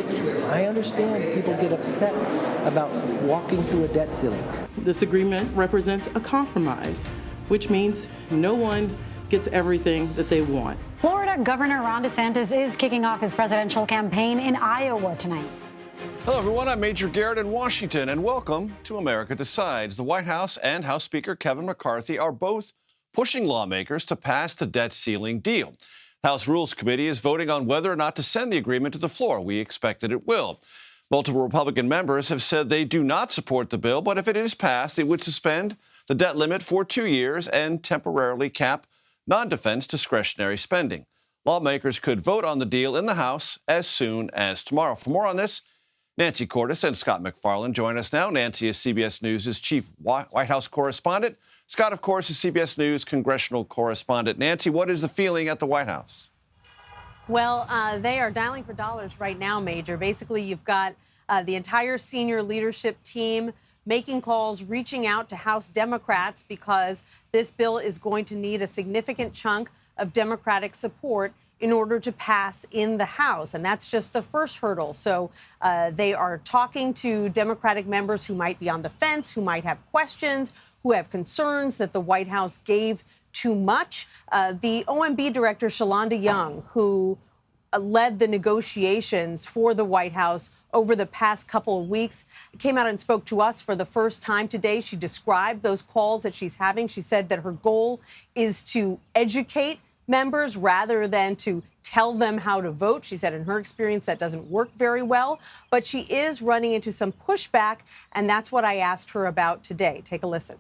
victories. I understand people get upset about walking through a debt ceiling. This agreement represents a compromise, which means no one gets everything that they want. Florida Governor Ron DeSantis is kicking off his presidential campaign in Iowa tonight. Hello, everyone. I'm Major Garrett in Washington, and welcome to America Decides. The White House and House Speaker Kevin McCarthy are both pushing lawmakers to pass the debt ceiling deal. The House Rules Committee is voting on whether or not to send the agreement to the floor. We expect that it will. Multiple Republican members have said they do not support the bill, but if it is passed, it would suspend the debt limit for 2 years and temporarily cap non-defense discretionary spending. Lawmakers could vote on the deal in the House as soon as tomorrow. For more on this, Nancy Cordes and Scott MacFarlane join us now. Nancy is CBS News' chief White House correspondent. Scott, of course, is CBS News congressional correspondent. Nancy, what is the feeling at the White House? Well, they are dialing for dollars right now, Major. Basically, you've got the entire senior leadership team making calls, reaching out to House Democrats because this bill is going to need a significant chunk of Democratic support in order to pass in the House. And that's just the first hurdle. So they are talking to Democratic members who might be on the fence, who might have questions, who have concerns that the White House gave too much. The OMB director, Shalonda Young, who led the negotiations for the White House over the past couple of weeks, came out and spoke to us for the first time today. She described those calls that she's having. She said that her goal is to educate members rather than to tell them how to vote. She said in her experience that doesn't work very well, but she is running into some pushback, and that's what I asked her about today. Take a listen.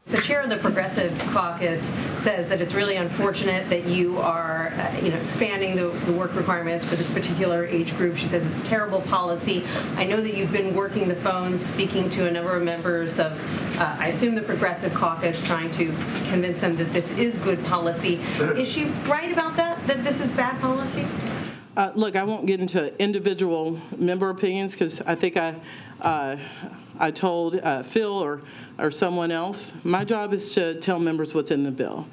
The chair of the Progressive Caucus says that it's really unfortunate that you are, expanding the work requirements for this particular age group. She says it's a terrible policy. I know that you've been working the phones, speaking to a number of members of, I assume, the Progressive Caucus, trying to convince them that this is good policy. Is she right about that this is bad policy? Look, I won't get into individual member opinions because I think I told Phil or someone else. My job is to tell members what's in the bill.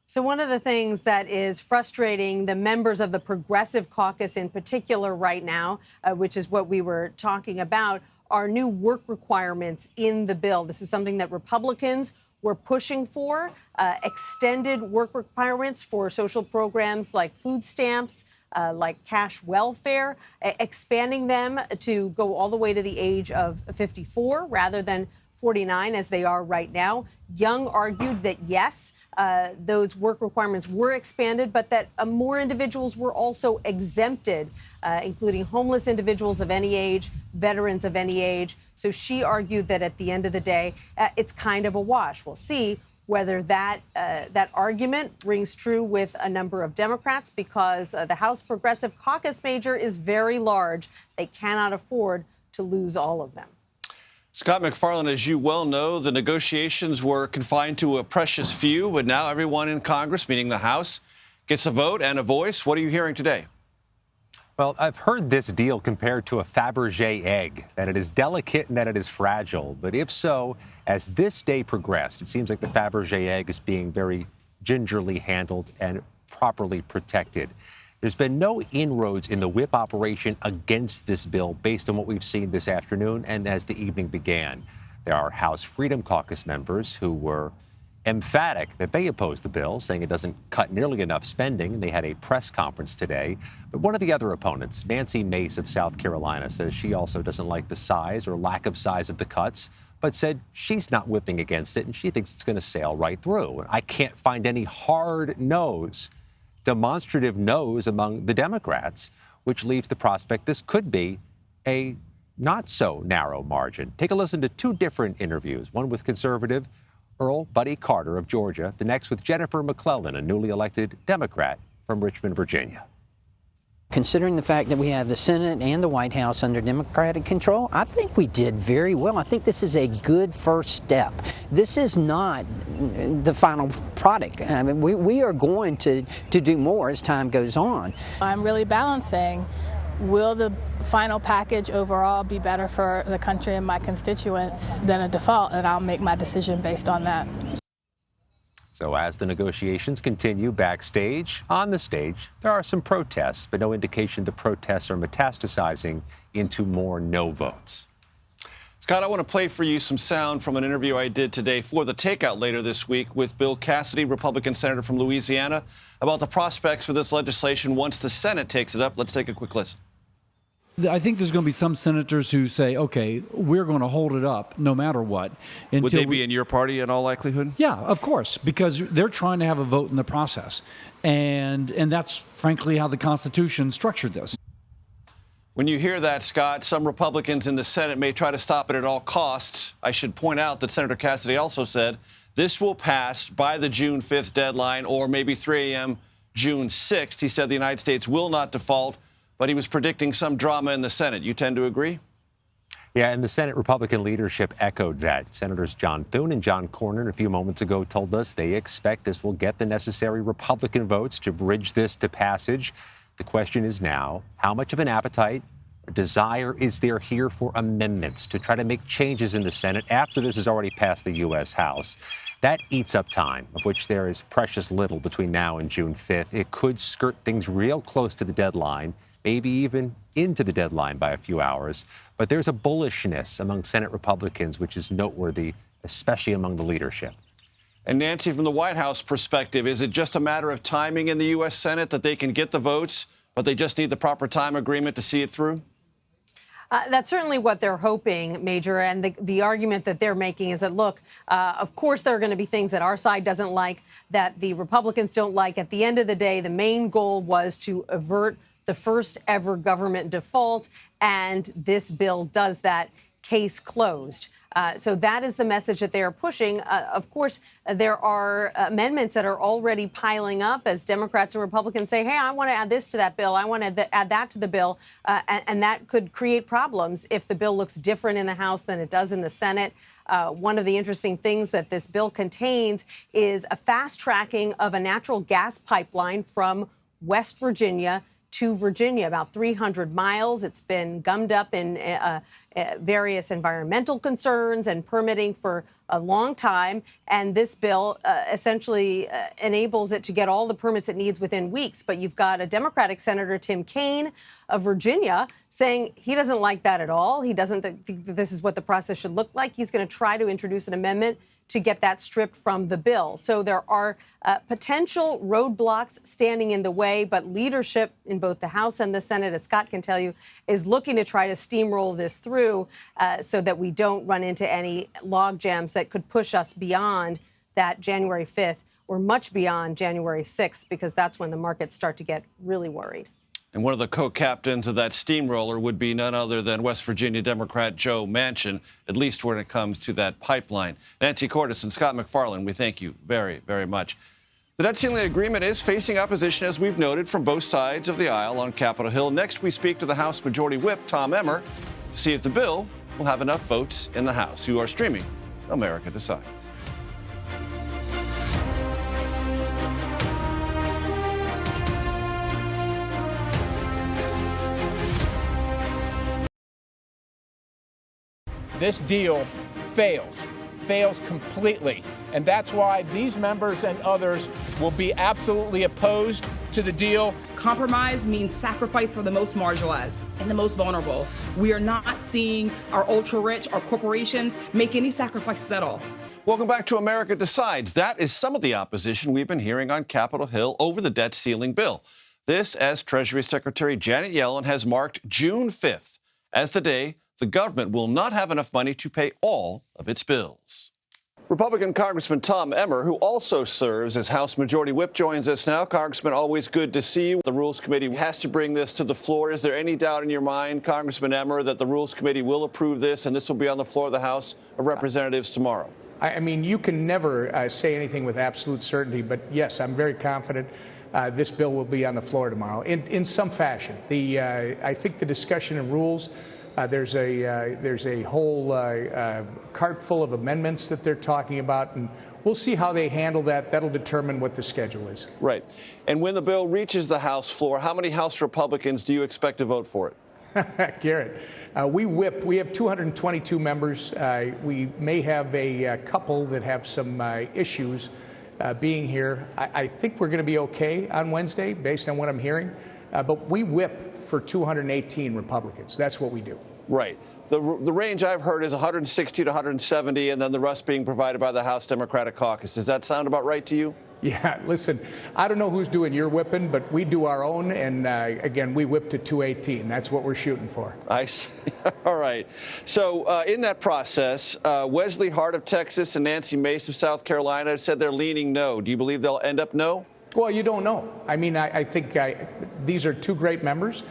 So one of the things that is frustrating the members of the Progressive Caucus in particular right now, which is what we were talking about, are new work requirements in the bill. This is something that Republicans were pushing for, extended work requirements for social programs like food stamps, like cash welfare, expanding them to go all the way to the age of 54 rather than 49 as they are right now. Young argued that, yes, those work requirements were expanded, but that more individuals were also exempted, including homeless individuals of any age, veterans of any age. So she argued that at the end of the day, it's kind of a wash. We'll see whether that argument rings true with a number of Democrats because the House Progressive Caucus major is very large. They cannot afford to lose all of them. Scott MacFarlane, as you well know, the negotiations were confined to a precious few, but now everyone in Congress, meaning the House, gets a vote and a voice. What are you hearing today? Well, I've heard this deal compared to a Fabergé egg, that it is delicate and that it is fragile. But if so, as this day progressed, it seems like the Fabergé egg is being very gingerly handled and properly protected. There's been no inroads in the whip operation against this bill based on what we've seen this afternoon and as the evening began. There are House Freedom Caucus members who were emphatic that they oppose the bill, saying it doesn't cut nearly enough spending. They had a press conference today. But one of the other opponents, Nancy Mace of South Carolina, says she also doesn't like the size or lack of size of the cuts, but said she's not whipping against it and she thinks it's going to sail right through. I can't find any hard no's, demonstrative no's among the Democrats, which leaves the prospect this could be a not so narrow margin. Take a listen to two different interviews, one with conservative Earl Buddy Carter of Georgia, the next with Jennifer McClellan, a newly elected Democrat from Richmond, Virginia. Considering the fact that we have the Senate and the White House under Democratic control, I think we did very well. I think this is a good first step. This is not the final product. I mean, we are going to do more as time goes on. I'm really balancing. Will the final package overall be better for the country and my constituents than a default? And I'll make my decision based on that. So as the negotiations continue backstage, on the stage, there are some protests, but no indication the protests are metastasizing into more no votes. Scott, I want to play for you some sound from an interview I did today for The Takeout later this week with Bill Cassidy, Republican senator from Louisiana, about the prospects for this legislation once the Senate takes it up. Let's take a quick listen. I think there's going to be some senators who say, okay, we're going to hold it up no matter what. Would they be in your party in all likelihood? Yeah, of course, because they're trying to have a vote in the process. And that's frankly how the Constitution structured this. When you hear that, Scott, some Republicans in the Senate may try to stop it at all costs. I should point out that Senator Cassidy also said this will pass by the June 5th deadline or maybe 3 a.m. June 6th. He said the United States will not default, but he was predicting some drama in the Senate. You tend to agree? Yeah, and the Senate Republican leadership echoed that. Senators John Thune and John Cornyn a few moments ago told us they expect this will get the necessary Republican votes to bridge this to passage. The question is now, how much of an appetite or desire is there here for amendments to try to make changes in the Senate after this has already passed the U.S. House? That eats up time, of which there is precious little between now and June 5th. It could skirt things real close to the deadline, maybe even into the deadline by a few hours. But there's a bullishness among Senate Republicans, which is noteworthy, especially among the leadership. And Nancy, from the White House perspective, is it just a matter of timing in the U.S. Senate that they can get the votes, but they just need the proper time agreement to see it through? That's certainly what they're hoping, Major. And the argument that they're making is that, look, of course, there are going to be things that our side doesn't like, that the Republicans don't like. At the end of the day, the main goal was to avert the first ever government default. And this bill does that. Case closed. So that is the message that they are pushing. Of course, there are amendments that are already piling up as Democrats and Republicans say, hey, I want to add this to that bill. I want to add that to the bill. And that could create problems if the bill looks different in the House than it does in the Senate. One of the interesting things that this bill contains is a fast tracking of a natural gas pipeline from West Virginia to Virginia, about 300 miles. It's been gummed up in various environmental concerns and permitting for a long time. And this bill essentially enables it to get all the permits it needs within weeks. But you've got a Democratic Senator, Tim Kaine of Virginia, saying he doesn't like that at all. He doesn't think that this is what the process should look like. He's going to try to introduce an amendment to get that stripped from the bill. So there are potential roadblocks standing in the way, but leadership in both the House and the Senate, as Scott can tell you, is looking to try to steamroll this through so that we don't run into any log jams that could push us beyond that January 5th or much beyond January 6th, because that's when the markets start to get really worried. And one of the co-captains of that steamroller would be none other than West Virginia Democrat Joe Manchin, at least when it comes to that pipeline. Nancy Cordes and Scott McFarland, we thank you very, very much. The debt ceiling agreement is facing opposition, as we've noted, from both sides of the aisle on Capitol Hill. Next, we speak to the House Majority Whip, Tom Emmer, to see if the bill will have enough votes in the House. You are streaming America Decides. This deal fails completely. And that's why these members and others will be absolutely opposed to the deal. Compromise means sacrifice for the most marginalized and the most vulnerable. We are not seeing our ultra-rich, our corporations, make any sacrifices at all. Welcome back to America Decides. That is some of the opposition we've been hearing on Capitol Hill over the debt ceiling bill. This, as Treasury Secretary Janet Yellen has marked June 5th as the day the government will not have enough money to pay all of its bills. Republican Congressman Tom Emmer, who also serves as House Majority Whip, joins us now. Congressman, always good to see you. The Rules Committee has to bring this to the floor. Is there any doubt in your mind, Congressman Emmer, that the Rules Committee will approve this and this will be on the floor of the House of Representatives tomorrow? I mean, you can never say anything with absolute certainty, but yes, I'm very confident this bill will be on the floor tomorrow in some fashion. I think the discussion in rules, there's a whole cart full of amendments that they're talking about, and we'll see how they handle that. That'll determine what the schedule is. Right. And when the bill reaches the House floor, how many House Republicans do you expect to vote for it? Garrett, we have 222 members. We may have a couple that have some issues being here. I think we're going to be okay on Wednesday, based on what I'm hearing. But we whip for 218 Republicans. That's what we do. Right. The range I've heard is 160 to 170, and then the rest being provided by the House Democratic Caucus. Does that sound about right to you? Yeah, listen, I don't know who's doing your whipping, but we do our own. And again, we whip to 218. That's what we're shooting for. I see. All right. So in that process, Wesley Hart of Texas and Nancy Mace of South Carolina said they're leaning no. Do you believe they'll end up no? Well, you don't know. I mean, I think these are two great members.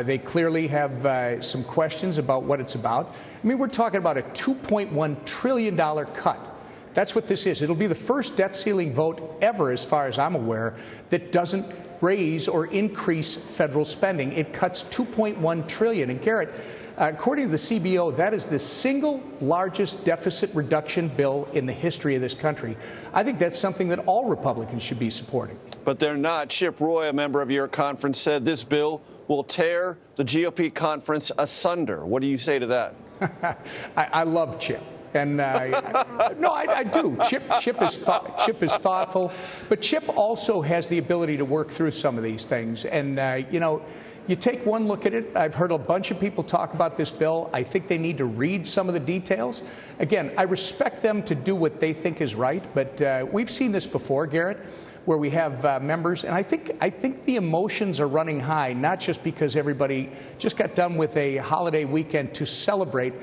They clearly have some questions about what it's about. I mean, we're talking about a $2.1 trillion cut. That's what this is. It'll be the first debt ceiling vote ever, as far as I'm aware, that doesn't raise or increase federal spending. It cuts $2.1 trillion. And Garrett, according to the CBO, that is the single largest deficit reduction bill in the history of this country. I think that's something that all Republicans should be supporting. But they're not. Chip Roy, a member of your conference, said this bill will tear the GOP conference asunder. What do you say to that? I love Chip. And no, I do. Chip is thoughtful, but Chip also has the ability to work through some of these things. And you know, you take one look at it. I've heard a bunch of people talk about this bill. I think they need to read some of the details. Again, I respect them to do what they think is right, but we've seen this before, Garrett, where we have members, and I think the emotions are running high, not just because everybody just got done with a holiday weekend to celebrate,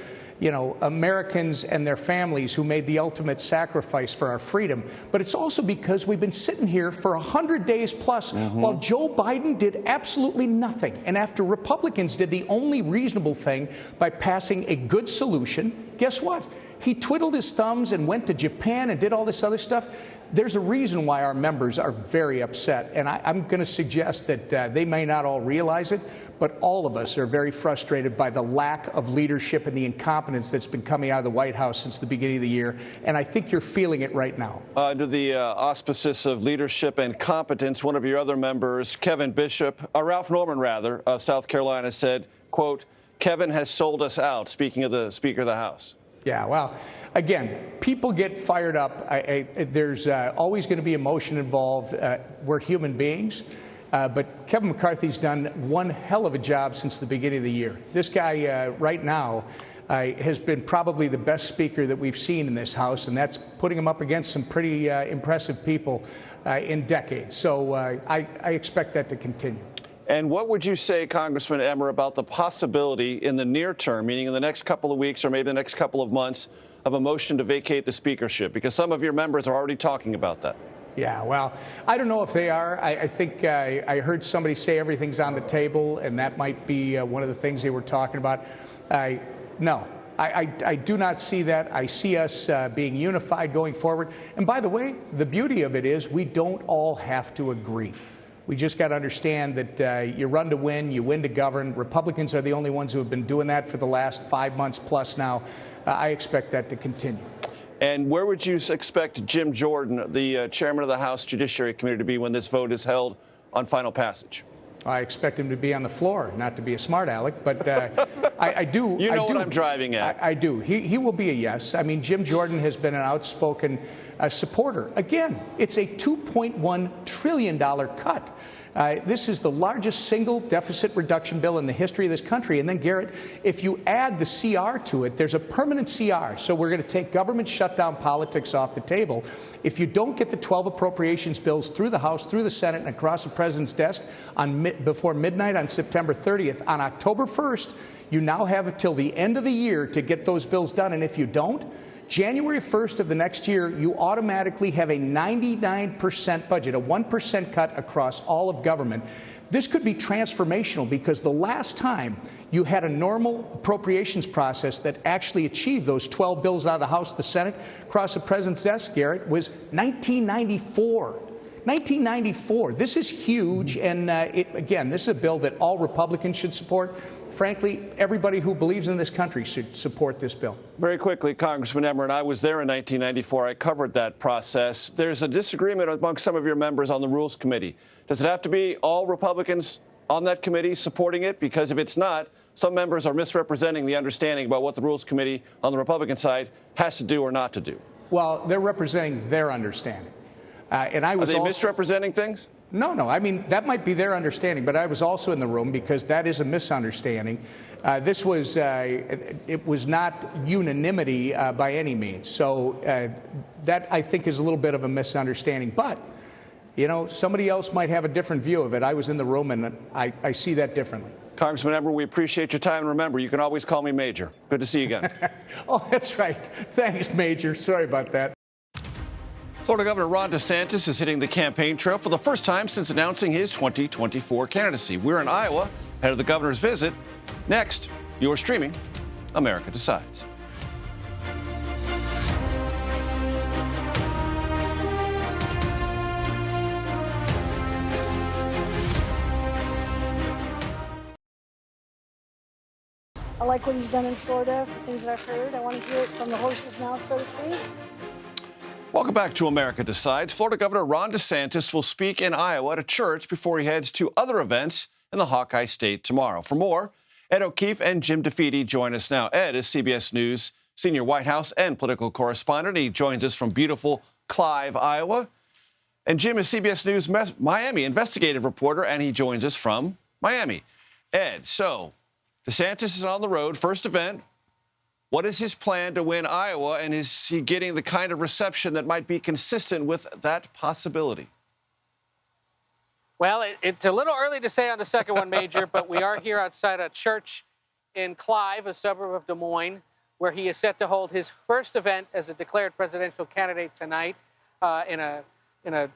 you know, Americans and their families who made the ultimate sacrifice for our freedom. But it's also because we've been sitting here for 100 days plus while Joe Biden did absolutely nothing. And after Republicans did the only reasonable thing by passing a good solution, guess what? He twiddled his thumbs and went to Japan and did all this other stuff. There's a reason why our members are very upset. And I'm going to suggest that they may not all realize it, but all of us are very frustrated by the lack of leadership and the incompetence that's been coming out of the White House since the beginning of the year. And I think you're feeling it right now. Under the auspices of leadership and competence, one of your other members, Ralph Norman, of South Carolina, said, quote, Kevin has sold us out, speaking of the Speaker of the House. Yeah, well, again, people get fired up. There's always going to be emotion involved. We're human beings. But Kevin McCarthy's done one hell of a job since the beginning of the year. This guy right now has been probably the best speaker that we've seen in this House, and that's putting him up against some pretty impressive people in decades. So I expect that to continue. And what would you say, Congressman Emmer, about the possibility in the near term, meaning in the next couple of weeks or maybe the next couple of months, of a motion to vacate the speakership? Because some of your members are already talking about that. Yeah, well, I don't know if they are. I think I heard somebody say everything's on the table, and that might be one of the things they were talking about. No, I do not see that. I see us being unified going forward. And by the way, the beauty of it is we don't all have to agree. We just got to understand that you run to win, you win to govern. Republicans are the only ones who have been doing that for the last 5 months plus now. I expect that to continue. And where would you expect Jim Jordan, the chairman of the House Judiciary Committee, to be when this vote is held on final passage? I expect him to be on the floor, not to be a smart aleck, but I do. You know what I'm driving at. I do. He will be a yes. I mean, Jim Jordan has been an outspoken supporter. Again, it's a $2.1 trillion cut. This is the largest single deficit reduction bill in the history of this country. And then, Garrett, if you add the CR to it, there's a permanent CR. So we're going to take government shutdown politics off the table. If you don't get the 12 appropriations bills through the House, through the Senate, and across the president's desk before midnight on September 30th, on October 1st, you now have until the end of the year to get those bills done. And if you don't, January 1st of the next year, you automatically have a 99% budget, a 1% cut across all of government. This could be transformational because the last time you had a normal appropriations process that actually achieved those 12 bills out of the House, the Senate, across the president's desk, Garrett, was 1994. 1994. This is huge. And again, this is a bill that all Republicans should support. Frankly, everybody who believes in this country should support this bill. Very quickly, Congressman Emmer, and I was there in 1994. I covered that process. There's a disagreement among some of your members on the Rules Committee. Does it have to be all Republicans on that committee supporting it? Because if it's not, some members are misrepresenting the understanding about what the Rules Committee on the Republican side has to do or not to do. Well, they're representing their understanding. And I was Are they also misrepresenting things? No. I mean, that might be their understanding, but I was also in the room because that is a misunderstanding. This was, it was not unanimity by any means. So that, I think, is a little bit of a misunderstanding. But, you know, somebody else might have a different view of it. I was in the room, and I see that differently. Congressman Emmer, we appreciate your time. And remember, you can always call me Major. Good to see you again. Oh, that's right. Thanks, Major. Sorry about that. Florida Governor Ron DeSantis is hitting the campaign trail for the first time since announcing his 2024 candidacy. We're in Iowa, ahead of the governor's visit. Next, you're streaming America Decides. I like what he's done in Florida, the things that I've heard. I want to hear it from the horse's mouth, so to speak. Welcome back to America Decides. Florida Governor Ron DeSantis will speak in Iowa at a church before he heads to other events in the Hawkeye State tomorrow. For more, Ed O'Keefe and Jim DeFede join us now. Ed is CBS News senior White House and political correspondent. He joins us from beautiful Clive, Iowa. And Jim is CBS News Miami investigative reporter, and he joins us from Miami. Ed, so DeSantis is on the road, first event. What is his plan to win Iowa, and is he getting the kind of reception that might be consistent with that possibility? Well, it's a little early to say on the second one, Major, but we are here outside a church in Clive, a suburb of Des Moines, where he is set to hold his first event as a declared presidential candidate tonight in a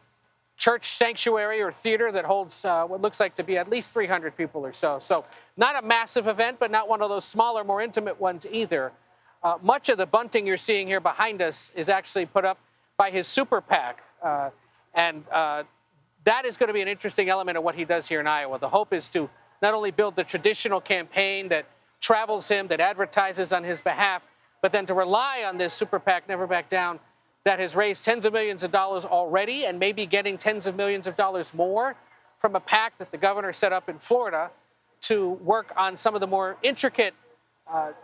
church sanctuary or theater that holds what looks like to be at least 300 people or so. So not a massive event, but not one of those smaller, more intimate ones either. Much of the bunting you're seeing here behind us is actually put up by his super PAC. And that is going to be an interesting element of what he does here in Iowa. The hope is to not only build the traditional campaign that travels him, that advertises on his behalf, but then to rely on this super PAC, Never Back Down, that has raised tens of millions of dollars already and maybe getting tens of millions of dollars more from a PAC that the governor set up in Florida to work on some of the more intricate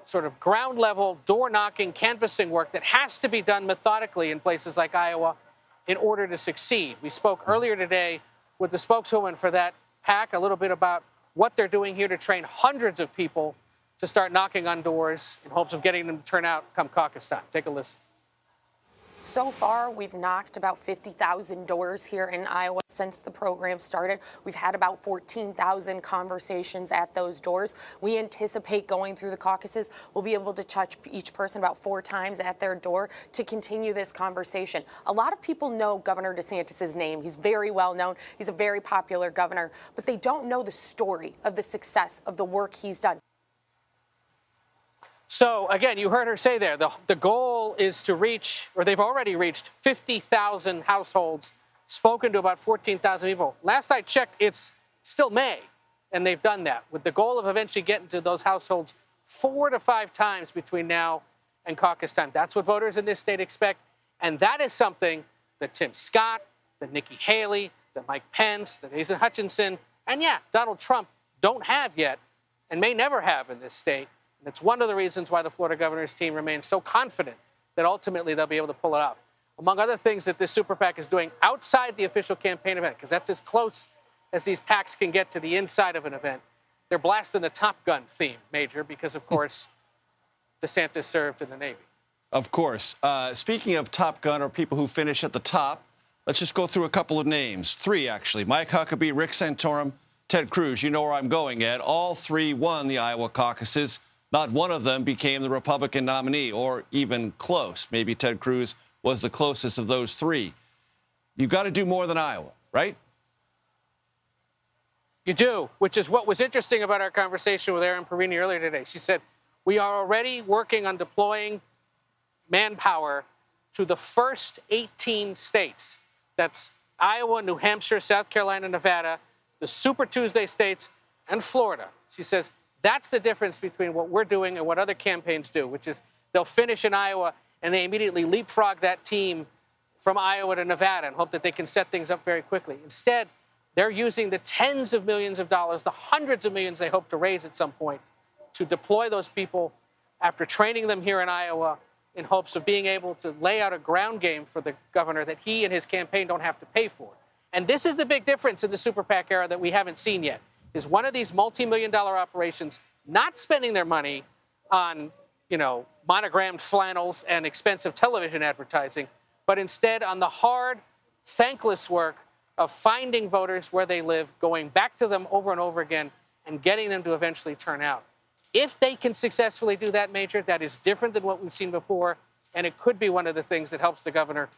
sort of ground level, door knocking, canvassing work that has to be done methodically in places like Iowa in order to succeed. We spoke earlier today with the spokeswoman for that PAC a little bit about what they're doing here to train hundreds of people to start knocking on doors in hopes of getting them to turn out come caucus time. Take a listen. So far, we've knocked about 50,000 doors here in Iowa since the program started. We've had about 14,000 conversations at those doors. We anticipate going through the caucuses, we'll be able to touch each person about 4 times at their door to continue this conversation. A lot of people know Governor DeSantis' name. He's very well known. He's a very popular governor, but they don't know the story of the success of the work he's done. So, again, you heard her say there, the goal is to reach, or they've already reached 50,000 households, spoken to about 14,000 people. Last I checked, it's still May, and they've done that, with the goal of eventually getting to those households 4 to 5 times between now and caucus time. That's what voters in this state expect, and that is something that Tim Scott, that Nikki Haley, that Mike Pence, that Asa Hutchinson, and yeah, Donald Trump don't have yet, and may never have in this state. It's one of the reasons why the Florida governor's team remains so confident that ultimately they'll be able to pull it off. Among other things that this super PAC is doing outside the official campaign event, because that's as close as these PACs can get to the inside of an event, they're blasting the Top Gun theme, Major, because, of course, DeSantis served in the Navy. Of course. Speaking of Top Gun or people who finish at the top, let's just go through a couple of names. 3, actually. Mike Huckabee, Rick Santorum, Ted Cruz. You know where I'm going at. All 3 won the Iowa caucuses. Not one of them became the Republican nominee, or even close. Maybe Ted Cruz was the closest of those 3. You've got to do more than Iowa, right? You do, which is what was interesting about our conversation with Erin Perini earlier today. She said, we are already working on deploying manpower to the first 18 states. That's Iowa, New Hampshire, South Carolina, Nevada, the Super Tuesday states, and Florida. She says, that's the difference between what we're doing and what other campaigns do, which is they'll finish in Iowa and they immediately leapfrog that team from Iowa to Nevada and hope that they can set things up very quickly. Instead, they're using the tens of millions of dollars, the hundreds of millions they hope to raise at some point, to deploy those people after training them here in Iowa in hopes of being able to lay out a ground game for the governor that he and his campaign don't have to pay for. And this is the big difference in the super PAC era that we haven't seen yet, is one of these multi-million-dollar operations not spending their money on, monogrammed flannels and expensive television advertising, but instead on the hard, thankless work of finding voters where they live, going back to them over and over again, and getting them to eventually turn out. If they can successfully do that, Major, that is different than what we've seen before, and it could be one of the things that helps the governor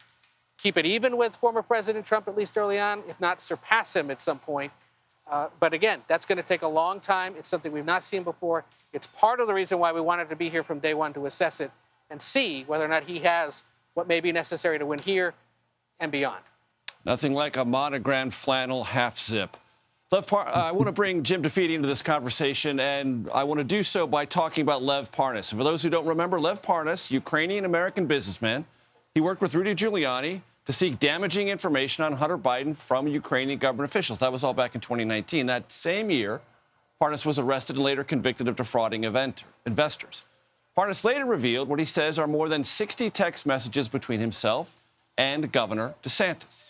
keep it even with former President Trump, at least early on, if not surpass him at some point. But again, that's going to take a long time. It's something we've not seen before. It's part of the reason why we wanted to be here from day one to assess it and see whether or not he has what may be necessary to win here and beyond. Nothing like a monogrammed flannel half zip. I want to bring Jim DeFede into this conversation, and I want to do so by talking about Lev Parnas. And for those who don't remember, Lev Parnas, Ukrainian-American businessman, he worked with Rudy Giuliani to seek damaging information on Hunter Biden from Ukrainian government officials. That was all back in 2019. That same year, Parnas was arrested and later convicted of defrauding investors. Parnas later revealed what he says are more than 60 text messages between himself and Governor DeSantis.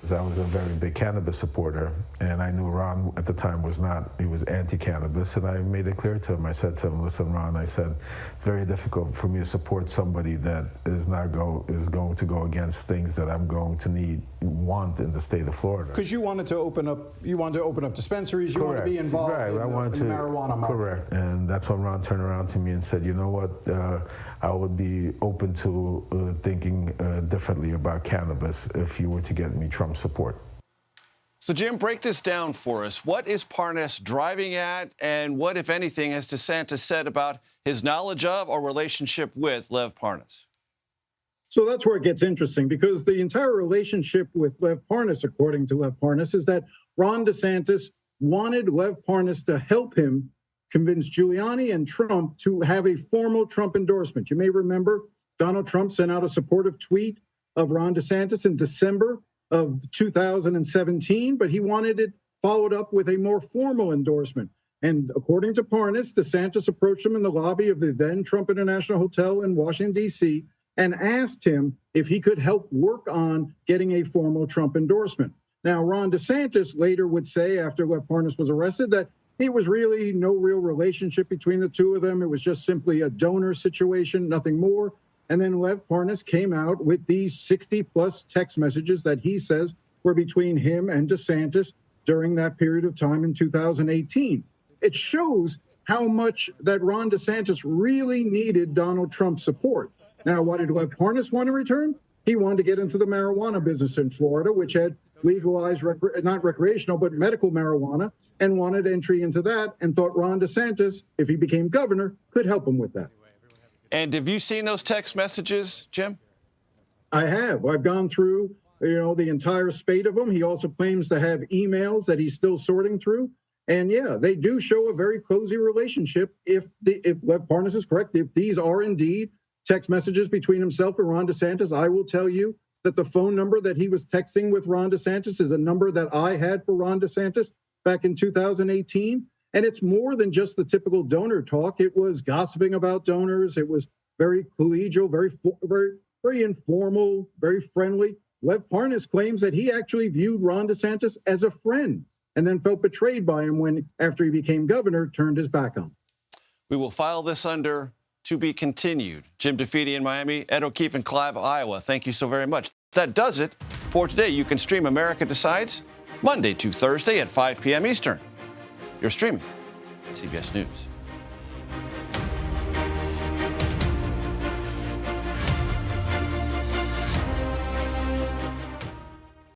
I was a very big cannabis supporter, and I knew Ron at the time was not. He was anti-cannabis, and I made it clear to him. I said to him, listen, Ron, I said, it's very difficult for me to support somebody that is going to go against things that I'm going to want in the state of Florida. Because you wanted to open up dispensaries, you want to be involved in the marijuana market. Correct, and that's when Ron turned around to me and said, you know what, I would be open to thinking differently about cannabis if you were to get me Trump support. So, Jim, break this down for us. What is Parnas driving at, and what, if anything, has DeSantis said about his knowledge of or relationship with Lev Parnas? So that's where it gets interesting, because the entire relationship with Lev Parnas, according to Lev Parnas, is that Ron DeSantis wanted Lev Parnas to help him convince Giuliani and Trump to have a formal Trump endorsement. You may remember Donald Trump sent out a supportive tweet of Ron DeSantis in December of 2017, but he wanted it followed up with a more formal endorsement. And according to Parnas, DeSantis approached him in the lobby of the then Trump International Hotel in Washington, D.C., and asked him if he could help work on getting a formal Trump endorsement. Now, Ron DeSantis later would say, after Lev Parnas was arrested, that it was really no real relationship between the two of them. It was just simply a donor situation, nothing more. And then Lev Parnas came out with these 60-plus text messages that he says were between him and DeSantis during that period of time in 2018. It shows how much that Ron DeSantis really needed Donald Trump's support. Now, what did Lev Parnas want in return? He wanted to get into the marijuana business in Florida, which had legalized, not recreational, but medical marijuana, and wanted entry into that, and thought Ron DeSantis, if he became governor, could help him with that. And have you seen those text messages, Jim? I have. I've gone through, the entire spate of them. He also claims to have emails that he's still sorting through. And yeah, they do show a very cozy relationship. If Lev Parnas is correct, if these are indeed text messages between himself and Ron DeSantis, I will tell you that the phone number that he was texting with Ron DeSantis is a number that I had for Ron DeSantis back in 2018. And it's more than just the typical donor talk. It was gossiping about donors. It was very collegial, very informal, very friendly. Lev Parnas claims that he actually viewed Ron DeSantis as a friend and then felt betrayed by him when, after he became governor, turned his back on him. We will file this under to be continued. Jim DeFede in Miami, Ed O'Keefe in Clive, Iowa. Thank you so very much. That does it for today. You can stream America Decides Monday to Thursday at 5 p.m. Eastern. You're streaming CBS News.